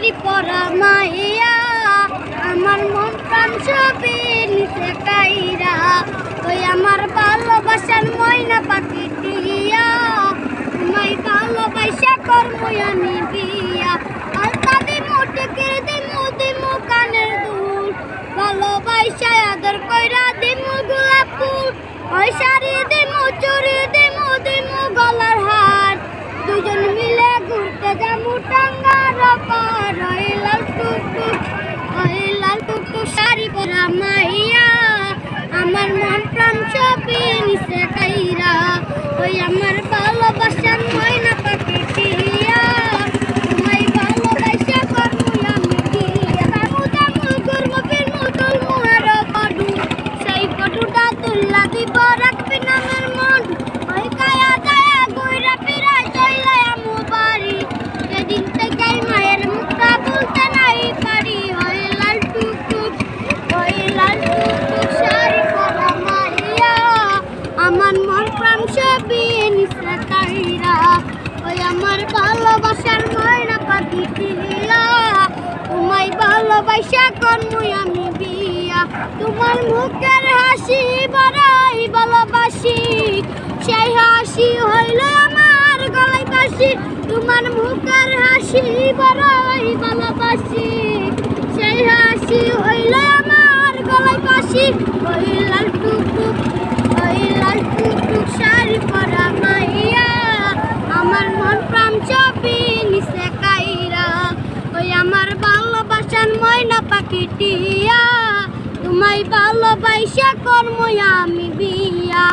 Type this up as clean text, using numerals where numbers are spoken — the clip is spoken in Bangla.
শাড়ি পরা মাইয়া আমার মন প্রাণ সবই নিচে কাইরা ওই আমার ভালোবাসার ময়না পাখি টিয়া তোমায় ভালোবাসা করমই আমি বিয়া আলতা দিমু টিকির দিমু কানের দুল ভালোবাসা আদর কইরা দিমু গোলাপ ফুল ওই শাড়ি দিমু চুড়ি দিমু গলার হার দুজন মিলে ঘুরতে যাবো টাঙ্গার পার ওই লাল টুকটুক শাড়ি পরা মাইয়া আমার মন প্রাণ সবই নিচে কাইরা ওই আমার ভালোবাসার ময়না পাখি টিয়া তোমায় ভালোবাসা করমু আমি বিয়া দামু ঘুরমু ফিরমু তুলমু আরো পডু সেই পডুটা তুল্লা দিব রাখবি নামের মন ওই কায়া দায়া ঘুরা ফিরা চইলা আমু বাড়ি সেদিন থেকে মায়ের মুখটা বলতে নাই পারি ওই লাল টুকটুক শাড়ি পরা মাইয়া আমার মন প্রাণ সবই নিচে কাইরা ওই আমার ভালোবাসার ময়না পাখি টিয়া তোমায় ভালোবাসা করমু আমি বিয়া তোমার মুখের হাসি বড়াই ভালোবাসি সেই হাসি হইল আমার গলায় বাসি তোমার মুখের হাসি বড়াই ভালোবাসি সেই হাসি হইল আমার গলায় বাসি ওই লাল টুকটুক শাড়ি পরা মাইয়া আমার মন প্রাণ সবই নিচে কাইরা ওই আমার ভালোবাসার ময়না পাখি টিয়া তোমায় ভালোবাসা করমু আমি বিয়া।